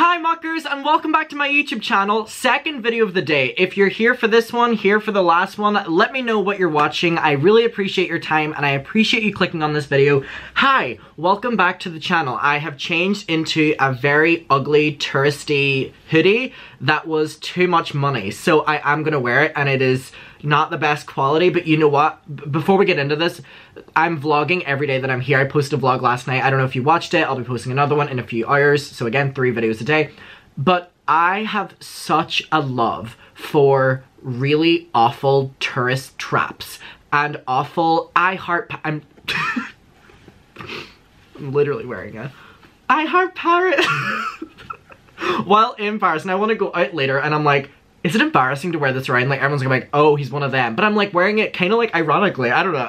Hi muckers, and welcome back to my YouTube channel. Second video of the day. If you're here for this one, here for the last one, let me know what you're watching. I really appreciate your time and I appreciate you clicking on this video. Hi, welcome back to the channel. I have changed into a very ugly touristy hoodie that was too much money. So I am gonna wear it and it is not the best quality, but you know what? Before we get into this, I'm vlogging every day that I'm here. I posted a vlog last night. I don't know if you watched it. I'll be posting another one in a few hours. So again, 3 videos a day. But I have such a love for really awful tourist traps and awful I'm literally wearing a I Heart Parrot while in Paris, and I want to go out later and I'm like, is it embarrassing to wear this around? Like, everyone's gonna be like, oh, he's one of them. But I'm like wearing it kind of like ironically. I don't know.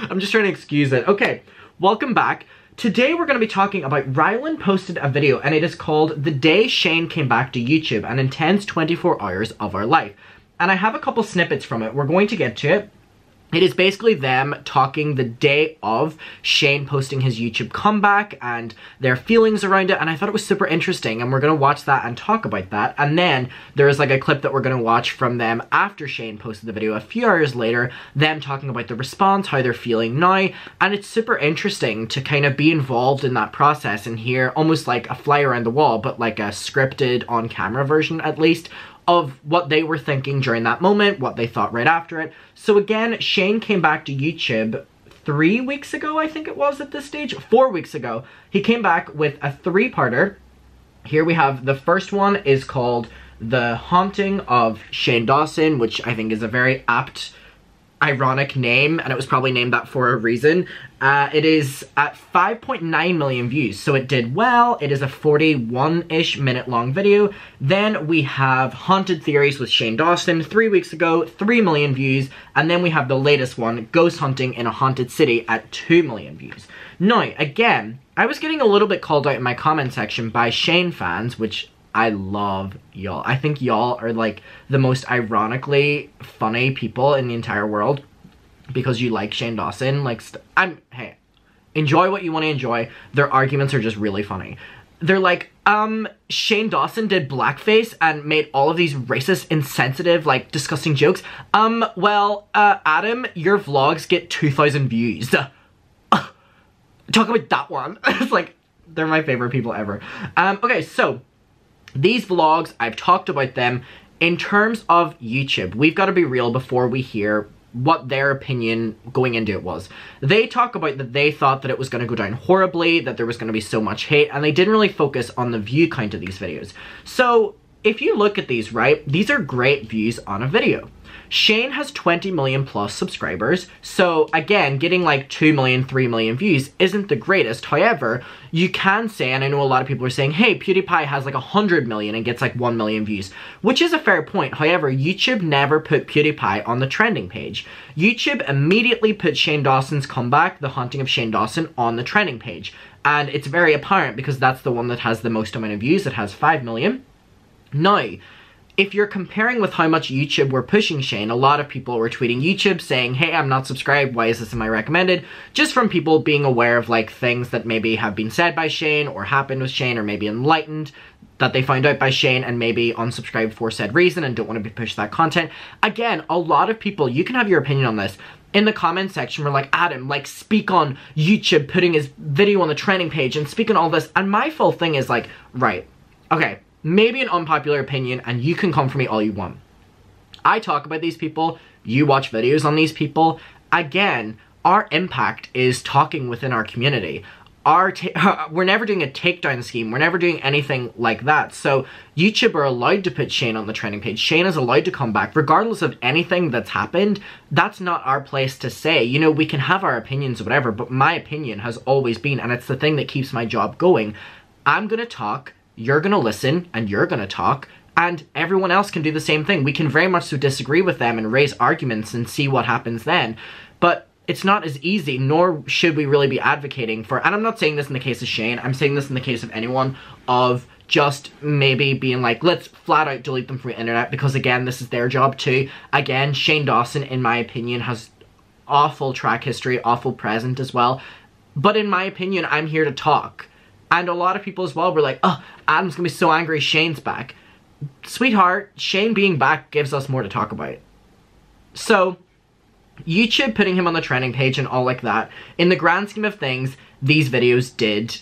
I'm just trying to excuse it. Okay, welcome back. Today we're gonna be talking about Ryland posted a video and it is called The Day Shane Came Back to YouTube, an intense 24 hours of our life. And I have a couple snippets from it. We're going to get to it. It is basically them talking the day of Shane posting his YouTube comeback and their feelings around it, and I thought it was super interesting, and we're going to watch that and talk about that. And then there's like a clip that we're going to watch from them after Shane posted the video a few hours later, them talking about the response, how they're feeling now, and it's super interesting to kind of be involved in that process and hear almost like a fly around the wall, but like a scripted on-camera version at least, of what they were thinking during that moment, what they thought right after it. So again, Shane came back to YouTube 3 weeks ago, I think it was at this stage, 4 weeks ago. He came back with a 3-parter. Here we have, the first one is called The Haunting of Shane Dawson, which I think is a very apt, ironic name, and it was probably named that for a reason. It is at 5.9 million views, so it did well. It is a 41-ish minute long video. Then we have Haunted Theories with Shane Dawson 3 weeks ago, 3 million views, and then we have the latest one, Ghost Hunting in a Haunted City, at 2 million views. Now, again, I was getting a little bit called out in my comment section by Shane fans, which I love y'all. I think y'all are like the most ironically funny people in the entire world because you like Shane Dawson. Like, hey, enjoy what you want to enjoy. Their arguments are just really funny. They're like, Shane Dawson did blackface and made all of these racist, insensitive, like, disgusting jokes. Well, Adam, your vlogs get 2,000 views. Talk about that one. It's like, they're my favorite people ever. Okay, so these vlogs, I've talked about them. In terms of YouTube, we've got to be real before we hear what their opinion going into it was. They talk about that they thought that it was going to go down horribly, that there was going to be so much hate, and they didn't really focus on the view count of these videos. So if you look at these, right, these are great views on a video. Shane has 20 million plus subscribers, so again, getting like 2 million, 3 million views isn't the greatest. However, you can say, and I know a lot of people are saying, hey, PewDiePie has like 100 million and gets like 1 million views, which is a fair point. However, YouTube never put PewDiePie on the trending page. YouTube immediately put Shane Dawson's comeback, The Haunting of Shane Dawson, on the trending page. And it's very apparent because that's the one that has the most amount of views. It has 5 million. Now, if you're comparing with how much YouTube were pushing Shane, a lot of people were tweeting YouTube saying, hey, I'm not subscribed, why is this in my recommended? Just from people being aware of like things that maybe have been said by Shane or happened with Shane or maybe enlightened that they found out by Shane and maybe unsubscribed for said reason and don't want to be pushed that content. Again, a lot of people, you can have your opinion on this. In the comment section, we're like, Adam, like, speak on YouTube putting his video on the trending page and speak on all this. And my full thing is like, right, okay, maybe an unpopular opinion, and you can come for me all you want. I talk about these people, you watch videos on these people. Again, our impact is talking within our community. We're never doing a takedown scheme. We're never doing anything like that. So YouTube are allowed to put Shane on the trending page. Shane is allowed to come back regardless of anything that's happened. That's not our place to say. You know, we can have our opinions or whatever, but my opinion has always been, and it's the thing that keeps my job going, I'm gonna talk, you're gonna listen, and you're gonna talk, and everyone else can do the same thing. We can very much so disagree with them and raise arguments and see what happens then. But it's not as easy, nor should we really be advocating for, and I'm not saying this in the case of Shane, I'm saying this in the case of anyone, of just maybe being like, let's flat out delete them from the internet, because again, this is their job too. Again, Shane Dawson, in my opinion, has awful track history, awful present as well. But in my opinion, I'm here to talk. And a lot of people as well were like, oh, Adam's gonna be so angry Shane's back. Sweetheart, Shane being back gives us more to talk about. So, YouTube putting him on the trending page and all like that, in the grand scheme of things, these videos did,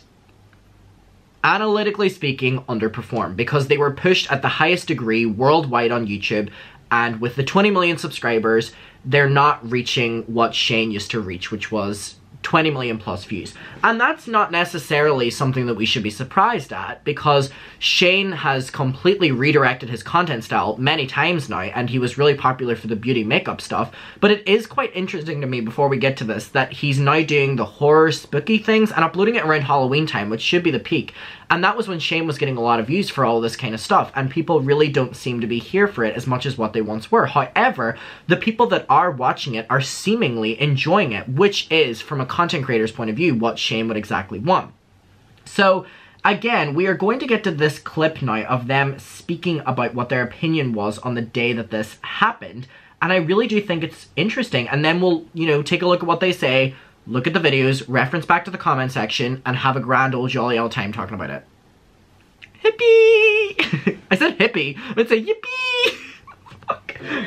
analytically speaking, underperform because they were pushed at the highest degree worldwide on YouTube, and with the 20 million subscribers, they're not reaching what Shane used to reach, which was 20 million plus views. And that's not necessarily something that we should be surprised at, because Shane has completely redirected his content style many times now, and he was really popular for the beauty makeup stuff. But it is quite interesting to me, before we get to this, that he's now doing the horror spooky things and uploading it around Halloween time, which should be the peak. And that was when Shane was getting a lot of views for all this kind of stuff, and people really don't seem to be here for it as much as what they once were. However, the people that are watching it are seemingly enjoying it, which is, from a content creator's point of view, what Shane would exactly want. So, again, we are going to get to this clip now of them speaking about what their opinion was on the day that this happened, and I really do think it's interesting, and then we'll, you know, take a look at what they say, look at the videos, reference back to the comment section, and have a grand old jolly old time talking about it. Hippie! I said hippie. Let's say yippee!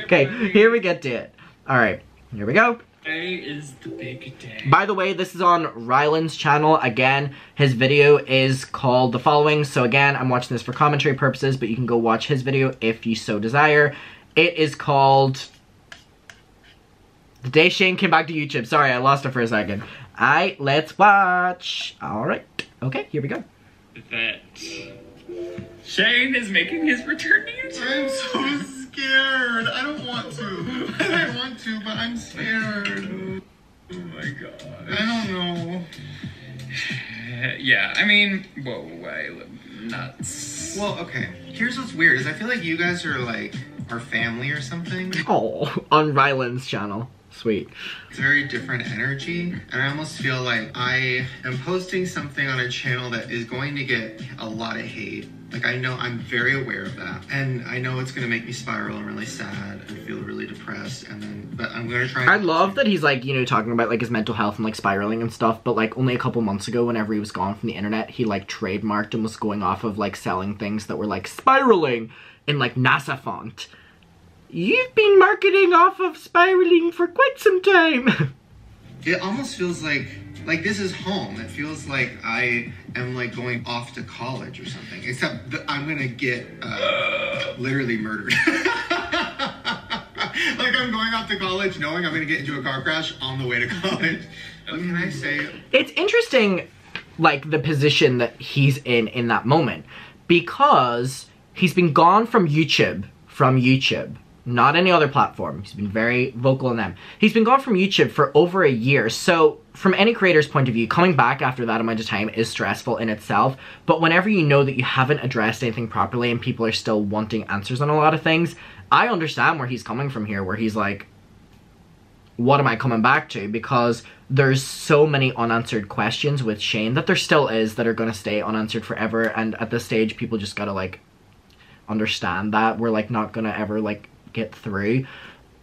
Okay, here we get to it. Alright, here we go. Today is the big day. By the way, this is on Ryland's channel. Again, his video is called The Following. So again, I'm watching this for commentary purposes, but you can go watch his video if you so desire. It is called The Day Shane Came Back to YouTube. Sorry, I lost it for a second. Alright, let's watch. Alright. Okay, here we go. That Shane is making his return to YouTube. I'm so scared. I don't want to. I want to, but I'm scared. Oh my god. I don't know. Yeah, I mean, whoa, nuts. Well, okay. Here's what's weird is I feel like you guys are like our family or something. Oh, on Ryland's channel. Sweet. It's very different energy, and I almost feel like I am posting something on a channel that is going to get a lot of hate. Like, I know, I'm very aware of that, and I know it's gonna make me spiral and really sad and feel really depressed, and then, but I'm gonna try. I love that he's like, you know, talking about like his mental health and like spiraling and stuff, but like only a couple months ago, whenever he was gone from the internet, he like trademarked and was going off of like selling things that were like spiraling in like NASA font. You've been marketing off of spiraling for quite some time. It almost feels like this is home. It feels like I am like going off to college or something. Except that I'm gonna get literally murdered. Like I'm going off to college knowing I'm gonna get into a car crash on the way to college. What can I say? It's interesting, like the position that he's in that moment, because he's been gone from YouTube. Not any other platform. He's been very vocal in them. He's been gone from YouTube for over a year. So from any creator's point of view, coming back after that amount of time is stressful in itself. But whenever you know that you haven't addressed anything properly and people are still wanting answers on a lot of things, I understand where he's coming from here, where he's like, what am I coming back to? Because there's so many unanswered questions with Shane that there still is that are going to stay unanswered forever. And at this stage, people just got to like understand that we're like not going to ever like get through.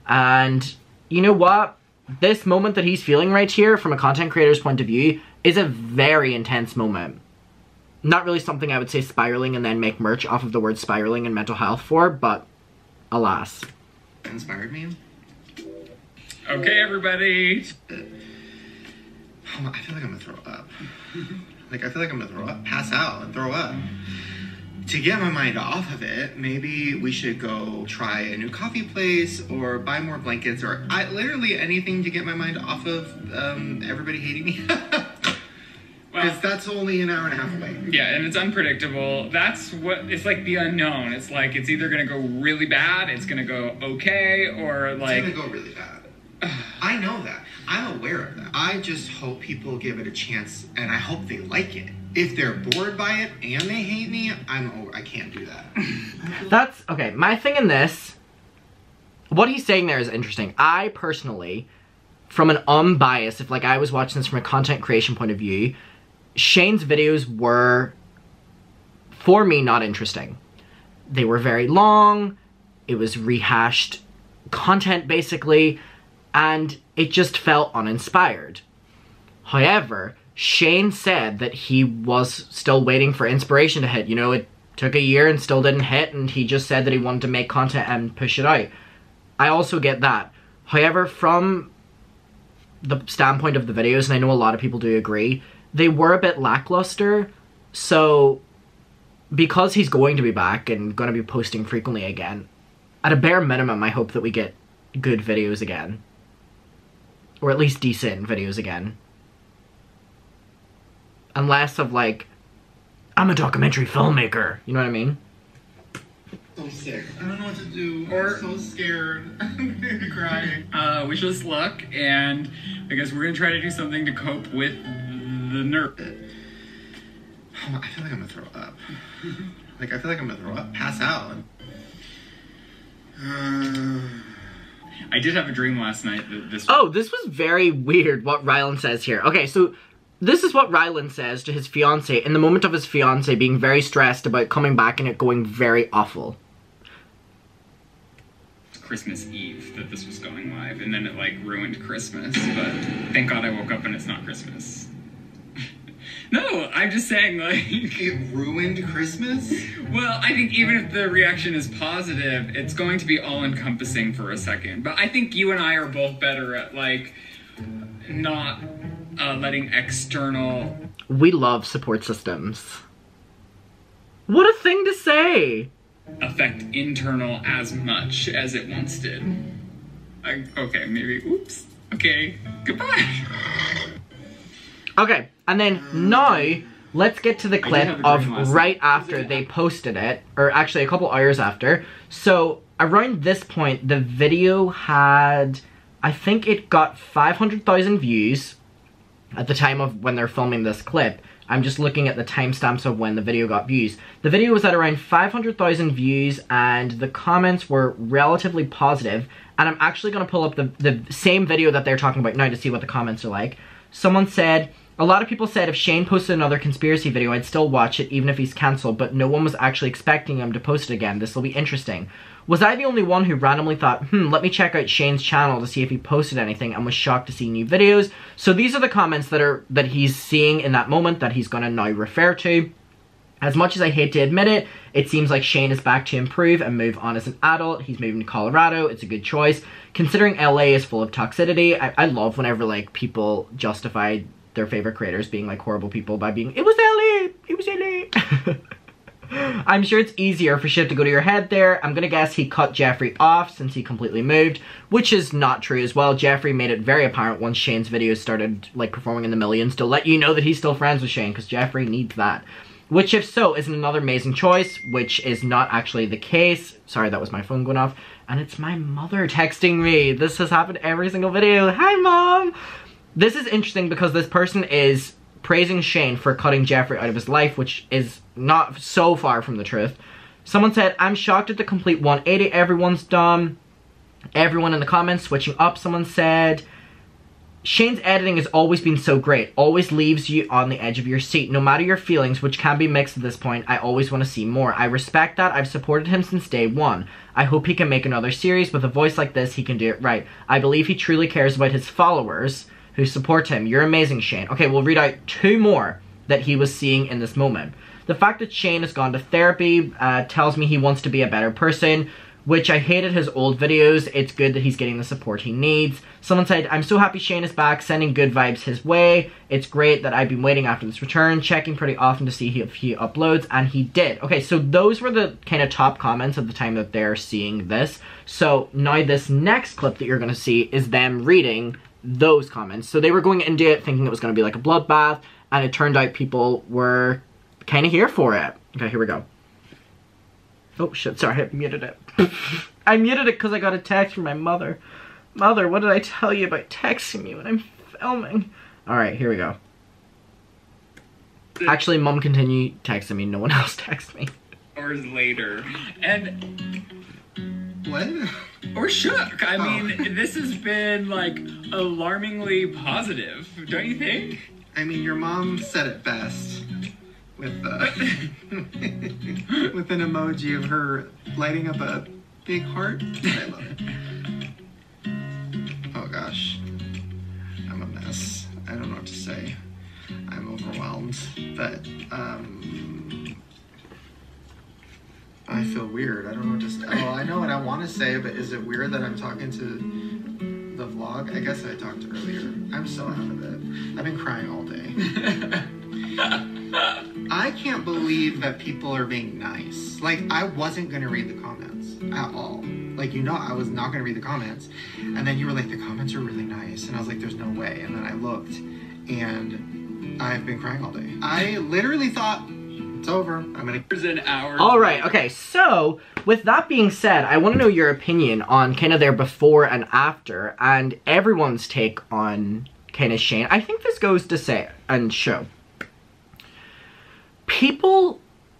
And you know what, this moment that he's feeling right here from a content creator's point of view is a very intense moment. Not really something I would say spiraling and then make merch off of the word spiraling and mental health for, but alas. Inspired me. Okay, everybody. I feel like I'm gonna throw up. Like I feel like I'm gonna throw up, pass out and throw up. To get my mind off of it, maybe we should go try a new coffee place or buy more blankets or literally anything to get my mind off of everybody hating me. Because that's only an hour and a half away. Yeah, and it's unpredictable. That's what, it's like the unknown. It's like, it's either gonna go really bad, it's gonna go okay, or like... It's gonna go really bad. I know that. I'm aware of that. I just hope people give it a chance, and I hope they like it. If they're bored by it and they hate me, I can't do that. That's, okay, my thing in this, what he's saying there is interesting. I personally, from an unbiased, if like I was watching this from a content creation point of view, Shane's videos were, for me, not interesting. They were very long, it was rehashed content basically, and it just felt uninspired. However, Shane said that he was still waiting for inspiration to hit. You know, it took a year and still didn't hit, and he just said that he wanted to make content and push it out. I also get that. However, from the standpoint of the videos, and I know a lot of people do agree, they were a bit lackluster. So because he's going to be back and going to be posting frequently again, at a bare minimum, I hope that we get good videos again. Or at least decent videos again. And less of like, I'm a documentary filmmaker. You know what I mean? So sick. I don't know what to do. Or- I'm so scared. I'm gonna be crying. Wish us luck, and I guess we're gonna try to do something to cope with the nerve. Oh, I feel like I'm gonna throw up. I feel like I'm gonna throw up, pass out. I did have a dream last night that this. Oh, this was very weird what Ryland says here. Okay, so this is what Ryland says to his fiancée in the moment of his fiancée being very stressed about coming back and it going very awful. Christmas Eve that this was going live, and then it like ruined Christmas, but thank God I woke up and it's not Christmas. No, I'm just saying, like... It ruined Christmas? Well, I think even if the reaction is positive, it's going to be all-encompassing for a second. But I think you and I are both better at, like, not letting external... We love support systems. What a thing to say! affect internal as much as it once did. Okay, maybe, oops. Okay, goodbye. Okay, and then now, let's get to the clip of right after they posted it, or actually a couple hours after. So, around this point, the video had, I think it got 500,000 views at the time of when they're filming this clip. I'm just looking at the timestamps of when the video got views. The video was at around 500,000 views, and the comments were relatively positive. And I'm actually going to pull up the same video that they're talking about now to see what the comments are like. Someone said, a lot of people said if Shane posted another conspiracy video, I'd still watch it even if he's cancelled, but no one was actually expecting him to post it again. This will be interesting. Was I the only one who randomly thought, let me check out Shane's channel to see if he posted anything, and was shocked to see new videos? So these are the comments that he's seeing in that moment that he's going to now refer to. As much as I hate to admit it, it seems like Shane is back to improve and move on as an adult. He's moving to Colorado. It's a good choice. Considering LA is full of toxicity, I love whenever like people justify their favorite creators being like horrible people by being, it was LA! It was LA! I'm sure it's easier for shit to go to your head there. I'm gonna guess he cut Jeffree off since he completely moved, which is not true as well. Jeffree made it very apparent once Shane's videos started like performing in the millions to let you know that he's still friends with Shane, because Jeffree needs that. Which, if so, is another amazing choice, which is not actually the case. Sorry, that was my phone going off. And it's my mother texting me. This has happened every single video. Hi, Mom! This is interesting because this person is praising Shane for cutting Jeffree out of his life, which is not so far from the truth. Someone said, I'm shocked at the complete 180. Everyone's dumb. Everyone in the comments switching up. Someone said, Shane's editing has always been so great. Always leaves you on the edge of your seat. No matter your feelings, which can be mixed at this point, I always want to see more. I respect that. I've supported him since day one. I hope he can make another series. With a voice like this, he can do it right. I believe he truly cares about his followers who support him. You're amazing, Shane. Okay, we'll read out two more that he was seeing in this moment. The fact that Shane has gone to therapy tells me he wants to be a better person, which I hated his old videos. It's good that he's getting the support he needs. Someone said, I'm so happy Shane is back, sending good vibes his way. It's great that I've been waiting after this return, checking pretty often to see if he uploads, and he did. Okay, so those were the kind of top comments at the time that they're seeing this. So now this next clip that you're going to see is them reading those comments. So they were going into it thinking it was going to be like a bloodbath, and it turned out people were kind of here for it. Okay, here we go. Oh shit, sorry, I muted it. I muted it because I got a text from my mother. Mother, what did I tell you about texting me when I'm filming? Alright, here we go. Actually, Mom continued texting me, no one else texted me. Hours later. And... What? Or shook. I mean, this has been, like, alarmingly positive, don't you think? I mean, your mom said it best. With with an emoji of her lighting up a big heart. I love it. Oh gosh. I'm a mess. I don't know what to say. overwhelmed. But I feel weird. I don't know what to say. Oh, I know what I want to say, but is it weird that I'm talking to the vlog? I guess I talked earlier. I'm so out of it. I've been crying all day. I can't believe that people are being nice. Like, I wasn't going to read the comments at all. Like, you know, I was not going to read the comments. And then you were like, the comments are really nice. And I was like, there's no way. And then I looked, and I've been crying all day. I literally thought, it's over. I'm gonna. There's an hour. All right. Okay. So with that being said, I want to know your opinion on kind of their before and after, and everyone's take on kind of Shane. I think this goes to say and show. People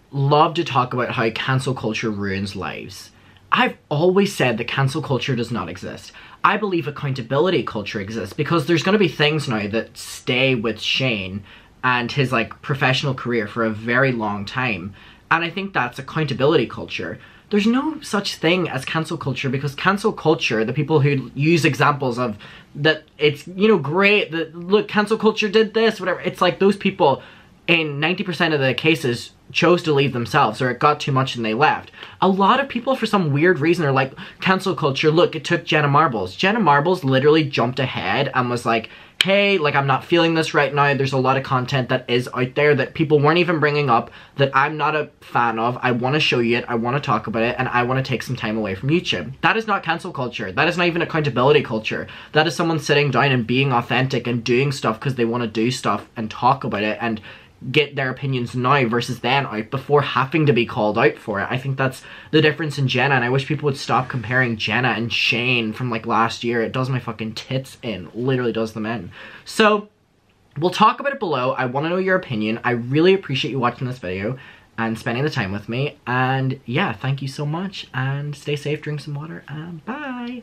love to talk about how cancel culture ruins lives. I've always said that cancel culture does not exist. I believe accountability culture exists because there's going to be things now that stay with Shane and his like professional career for a very long time, and I think that's accountability culture. There's no such thing as cancel culture, because cancel culture, the people who use examples of that, it's, you know, great that look, cancel culture did this, whatever, it's like those people in 90% of the cases chose to leave themselves, or it got too much and they left. A lot of people, for some weird reason, are like, cancel culture, look, it took Jenna Marbles. Jenna Marbles literally jumped ahead and was like, hey, like, I'm not feeling this right now. There's a lot of content that is out there that people weren't even bringing up, that I'm not a fan of. I want to show you it. I want to talk about it. And I want to take some time away from YouTube. That is not cancel culture. That is not even accountability culture. That is someone sitting down and being authentic and doing stuff because they want to do stuff and talk about it and get their opinions now versus then out before having to be called out for it. I think that's the difference in Jenna, and I wish people would stop comparing Jenna and Shane from like last year. It does my fucking tits in. Literally does them in. So we'll talk about it below. I want to know your opinion. I really appreciate you watching this video and spending the time with me. And yeah, thank you so much, and stay safe, drink some water, and bye.